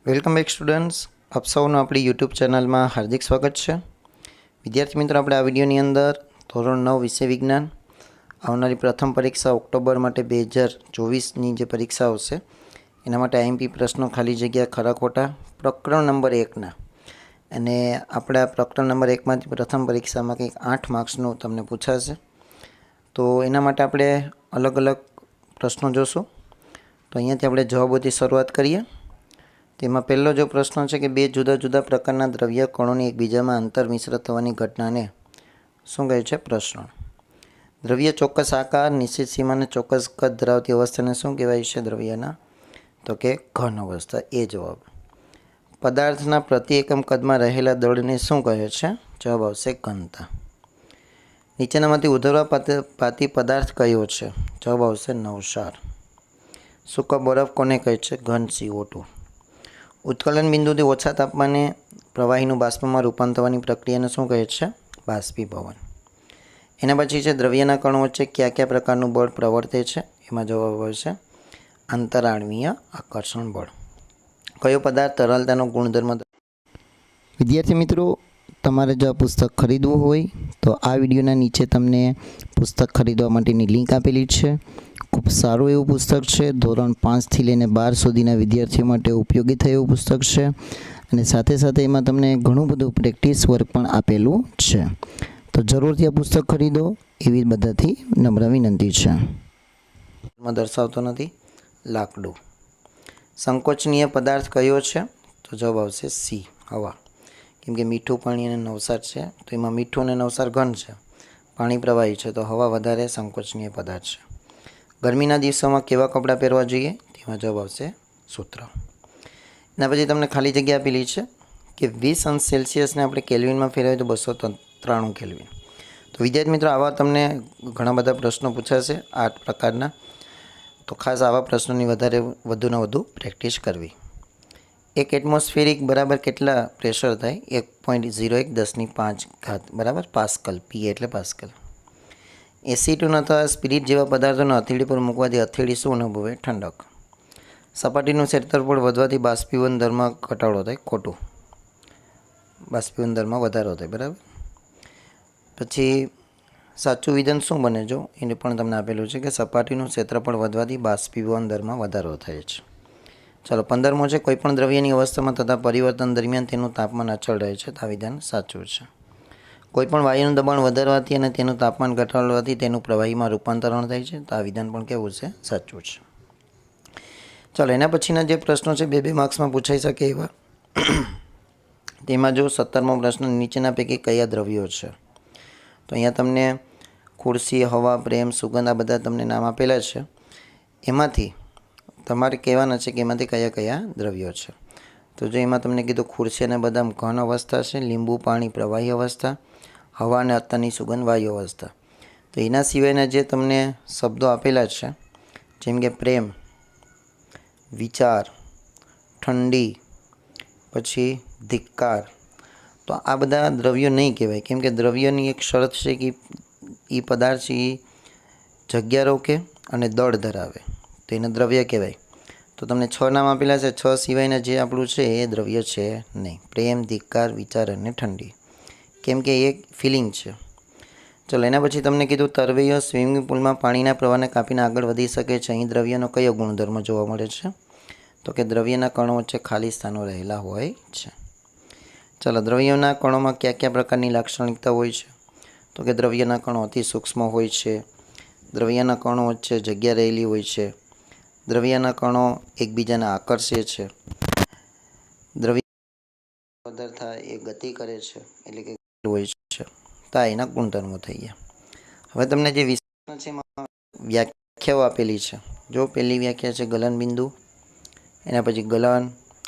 Welcome back students, આપ સૌનું આપણી યુટ્યુબ ચેનલમાં હાર્દિક સ્વાગત છે. વિદ્યાર્થી મિત્રો, આપણે આ વિડીયોની અંદર ધોરણ 9 વિષય વિજ્ઞાન આવનારી પ્રથમ પરીક્ષા ઓક્ટોબર માટે 2024ની જે પરીક્ષા આવશે એના માટે આઈએમપી પ્રશ્નો ખાલી જગ્યા ખરા ખોટા પ્રકરણ નંબર 1ના અને આપણે આ પ્રકરણ નંબર 1માંથી પ્રથમ પરીક્ષામાં કંઈક 8 માર્ક્સનું તમને પૂછાશે. તો એના માટે આપણે અલગ અલગ પ્રશ્નો જોશું. તો અહીંયાથી આપણે જવાબોથી શરૂઆત કરીએ. તેમાં પહેલો જો પ્રશ્ન છે કે બે જુદા જુદા પ્રકારના દ્રવ્ય કણોની એકબીજામાં આંતરમિશ્ર થવાની ઘટનાને શું કહે છે? પ્રશ્ન. દ્રવ્ય ચોક્કસ આકાર, નિશ્ચિત સીમાને ચોક્કસ કદ ધરાવતી અવસ્થાને શું કહેવાય છે? દ્રવ્યના તો કે ઘન અવસ્થા. એ જવાબ. પદાર્થના પ્રતિ એકમ કદમાં રહેલા દળને શું કહે છે? જવાબ આવશે ઘનતા. નીચેનામાંથી ઉધરવા પાતી પદાર્થ કયો છે? જવાબ આવશે નવસાર. સૂકો બરફ કોને કહે છે? ઘન CO2. ઉત્કલન બિંદુથી ઓછા તાપમાને પ્રવાહીનું બાષ્પમાં રૂપાંતર થવાની પ્રક્રિયાને શું કહે છે? બાષ્પીભવન. એના પછી છે દ્રવ્યના કણો વચ્ચે કયા કયા પ્રકારનું બળ પ્રવર્તે છે? એમાં જવાબ આવશે આંતરાણ્વીય આકર્ષણ બળ. કયો પદાર્થ તરલતાનો ગુણધર્મ? વિદ્યાર્થી મિત્રો, તમારે જો આ પુસ્તક ખરીદવું હોય તો આ વિડીયોના નીચે તમને પુસ્તક ખરીદવા માટેની લિંક આપેલી છે. ખૂબ સારું એવું પુસ્તક છે. ધોરણ 5થી લઈને 12 સુધીના વિદ્યાર્થીઓ માટે ઉપયોગી થાય એવું પુસ્તક છે અને સાથે સાથે એમાં તમને ઘણું બધું પ્રેક્ટિસ વર્ક પણ આપેલું છે. તો જરૂરથી આ પુસ્તક ખરીદો એવી બધાથી નમ્ર વિનંતી છે. દર્શાવતો નથી. લાકડું. સંકોચનીય પદાર્થ કયો છે? તો જવાબ આવશે સી, હવા. કેમ કે મીઠું પાણી અને નવસાર છે તો એમાં મીઠું અને નવસાર ઘન છે, પાણી પ્રવાહી છે, તો હવા વધારે સંકોચનીય પદાર્થ છે. ગરમીના દિવસોમાં કેવા કપડાં પહેરવા જોઈએ? તેમાં જવાબ આવશે સૂત્ર. એના પછી તમને ખાલી જગ્યા આપેલી છે કે 20 અંશ સેલ્સિયસને આપણે કેલ્વિનમાં ફેરવીએ તો 293 કેલ્વિન. તો વિદ્યાર્થી મિત્રો, આવા તમને ઘણા બધા પ્રશ્નો પૂછાશે 8 પ્રકારના. તો ખાસ આવા પ્રશ્નોની વધુને વધુ પ્રેક્ટિસ કરવી. એક એટમોસ્ફિરિક બરાબર કેટલા પ્રેશર થાય? 1.01 10⁵ બરાબર પાસ્કલ. પી એટલે પાસ્કલ. એસિટોન અથવા સ્પિરિટ જેવા પદાર્થોને હથેળી પર મૂકવાથી હથેળી શું અનુભવે? ઠંડક. સપાટીનું ક્ષેત્રફળ વધવાથી બાષ્પીભવન દરમાં ઘટાડો થાય? ખોટું. બાષ્પીભવન દરમાં વધારો થાય. બરાબર. પછી સાચું વિધાન શું બને? જો એને પણ તમને આપેલું છે કે સપાટીનું ક્ષેત્રફળ વધવાથી બાષ્પીભવન દરમાં વધારો થાય છે. ચાલો, 15મો છે કોઈપણ દ્રવ્યની અવસ્થામાં થતા પરિવર્તન દરમિયાન તેનું તાપમાન અચળ રહે છે. તો આ વિધાન સાચું છે. કોઈપણ વાયુનું દબાણ વધારવાથી અને તેનું તાપમાન ઘટાડવાથી તેનું પ્રવાહીમાં રૂપાંતરણ થાય છે. તો આ વિધાન પણ કેવું છે? સાચું છે. ચાલો, એના પછીના જે પ્રશ્નો છે 2 માર્ક્સમાં પૂછાઈ શકે એવા. તેમાં જો 17મો પ્રશ્ન, નીચેના પૈકી કયા દ્રવ્યો છે? તો અહીંયા તમને ખુરશી, હવા, પ્રેમ, સુગંધ આ બધા તમને નામ આપેલા છે. એમાંથી તમારે કહેવાના છે કે એમાંથી કયા કયા દ્રવ્યો છે. તો જો એમાં તમને કીધું ખુરશી અને બદામ ઘન અવસ્થા છે, લીંબુ પાણી પ્રવાહી અવસ્થા, હવા અને અત્તરની સુગંધ વાયુ અવસ્થા. તો એના સિવાયના જે તમને શબ્દો આપેલા છે જેમ કે પ્રેમ, વિચાર, ઠંડી, પછી ધિક્કાર, તો આ બધા દ્રવ્યો નહીં કહેવાય. કેમ કે દ્રવ્યની એક શરત છે કે એ પદાર્થ એ જગ્યા રોકે અને દળ ધરાવે, તો એને દ્રવ્ય કહેવાય. તો તમને 6 નામ આપેલા છે. 6 સિવાયના જે આપણું છે એ દ્રવ્ય છે નહીં. પ્રેમ, ધિક્કાર, વિચાર અને ઠંડી. કેમ કે એ ફિલિંગ છે. ચલો, એના પછી તમને કીધું તરવૈયો સ્વિમિંગ પુલમાં પાણીના પ્રવાહને કાપીને આગળ વધી શકે છે. અહીં દ્રવ્યનો કયો ગુણધર્મ જોવા મળે છે? તો કે દ્રવ્યના કણો વચ્ચે ખાલી સ્થાનો રહેલા હોય છે. ચલો, દ્રવ્યના કણોમાં કયા કયા પ્રકારની લાક્ષણિકતા હોય છે? તો કે દ્રવ્યના કણો અતિ સૂક્ષ્મ હોય છે, દ્રવ્યના કણો વચ્ચે જગ્યા રહેલી હોય છે, દ્રવ્યના કણો એકબીજાને આકર્ષે છે, દ્રવ્ય પદાર્થ એ ગતિ કરે છે એટલે કે હોય છે. તો આ એના ગુણધર્મો થઈ ગયા. હવે તમને જે વિષય છે એમાં વ્યાખ્યાઓ આપેલી છે. જો પહેલી વ્યાખ્યા છે ગલન બિંદુ, એના પછી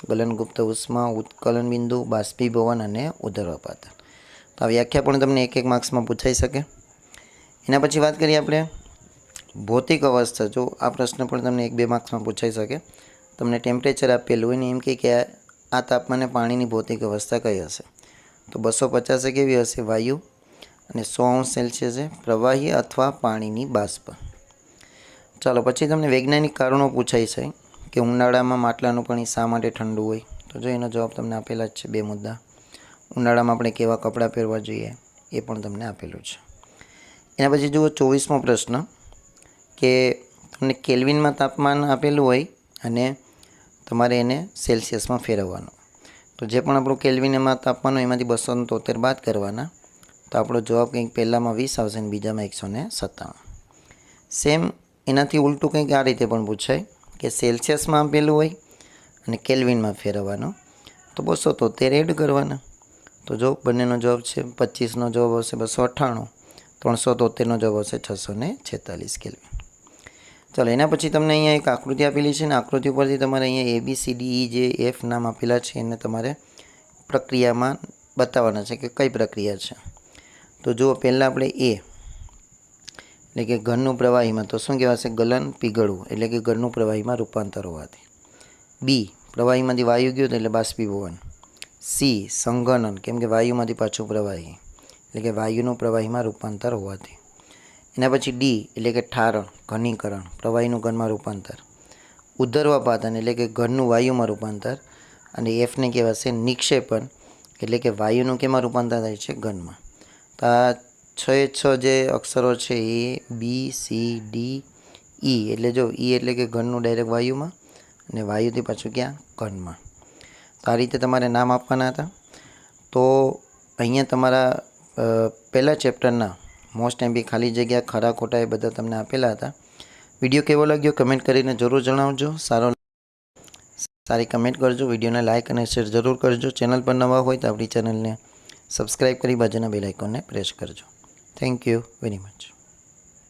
ગલનગુપ્ત ઉષ્મા, ઉત્કલન બિંદુ, બાષ્પીભવન અને ઉધર્વપાત. તો આ વ્યાખ્યા પણ તમને 1 માર્ક્સમાં પૂછાઈ શકે. એના પછી વાત કરીએ આપણે ભૌતિક અવસ્થા. જો આ પ્રશ્ન પણ તમને 1-2 માર્ક્સમાં પૂછાઈ શકે. તમને ટેમ્પરેચર આપેલું હોય ને એમ કે આ તાપમાને પાણીની ભૌતિક અવસ્થા કઈ હશે? તો 250 કેવી હશે? વાયુ. અને 100 અંશ સેલ્સિયસે પ્રવાહી અથવા પાણીની બાષ્પ. ચાલો, પછી તમને વૈજ્ઞાનિક કારણો પૂછાઈ છે કે ઉનાળામાં માટલાનું પાણી શા માટે ઠંડુ હોય? તો જો એનો જવાબ તમને આપેલા જ છે 2 મુદ્દા. ઉનાળામાં આપણે કેવા કપડાં પહેરવા જોઈએ એ પણ તમને આપેલું છે. એના પછી જુઓ 24મો પ્રશ્ન કે તમને કેલ્વિનમાં તાપમાન આપેલું હોય અને તમારે એને સેલ્સિયસમાં ફેરવવાનું. તો જે પણ આપણું કેલ્વિનમાં તાપમાન હોય એમાંથી 273 બાદ કરવાના. તો આપણો જવાબ કંઈક પહેલામાં 20 આવશે અને બીજામાં 197. સેમ એનાથી ઉલટું કંઈક આ રીતે પણ પૂછાય કે સેલ્સિયસમાં આપેલું હોય અને કેલ્વિનમાં ફેરવવાનો. તો 273 એડ કરવાના. તો જો બંનેનો જવાબ છે 25નો જવાબ આવશે 298, 373નો જવાબ આવશે 646 કેલ્વિન. ચાલો એના પછી તમને અહીંયા એક આકૃતિ આપેલી છે ને આકૃતિ ઉપરથી તમારે અહીંયા ABCDE જે F નામ આપેલા છે એને તમારે પ્રક્રિયામાં બતાવવાના છે કે કઈ પ્રક્રિયા છે. તો જુઓ પહેલાં આપણે A એટલે કે ઘનનું પ્રવાહીમાં તો શું કહેવાશે ગલન પીગળવું એટલે કે ઘનનું પ્રવાહીમાં રૂપાંતર હોવાથી. B પ્રવાહીમાંથી વાયુ ગયો એટલે બાષ્પીભવન. C સંઘનન કેમ કે વાયુમાંથી પાછું પ્રવાહી એટલે કે વાયુનું પ્રવાહીમાં રૂપાંતર હોવાથી. એના પછી D એટલે કે ઠારણ ઘનીકરણ પ્રવાહીનું ઘનમાં રૂપાંતર. ઉદ્ધર્વપાતન એટલે કે ઘનનું વાયુમાં રૂપાંતર. અને Fને કહેવાશે નિક્ષેપણ એટલે કે વાયુનું કેમાં રૂપાંતર થાય છે ઘનમાં. તો આ 6 જે અક્ષરો છે A B C D E એટલે જો E એટલે કે ઘનનું ડાયરેક્ટ વાયુમાં અને વાયુથી પાછું ક્યાં ઘનમાં. તો આ રીતે તમારે નામ આપવાના હતા. તો અહીંયા તમારા પહેલા ચેપ્ટરના મોસ્ટ એમપી ખાલી જગ્યા ખરા ખોટા એ બધા તમને આપેલા હતા. વિડીયો કેવો લાગ્યો કમેન્ટ કરીને જરૂર જણાવજો. સારી કમેન્ટ કરજો. વિડીયોને લાઇક અને શેર જરૂર કરજો. ચેનલ પર નવા હોય તો આપણી ચેનલને સબસ્ક્રાઈબ કરી બાજુના બેલ આઇકોનને પ્રેસ કરજો. Thank you very much.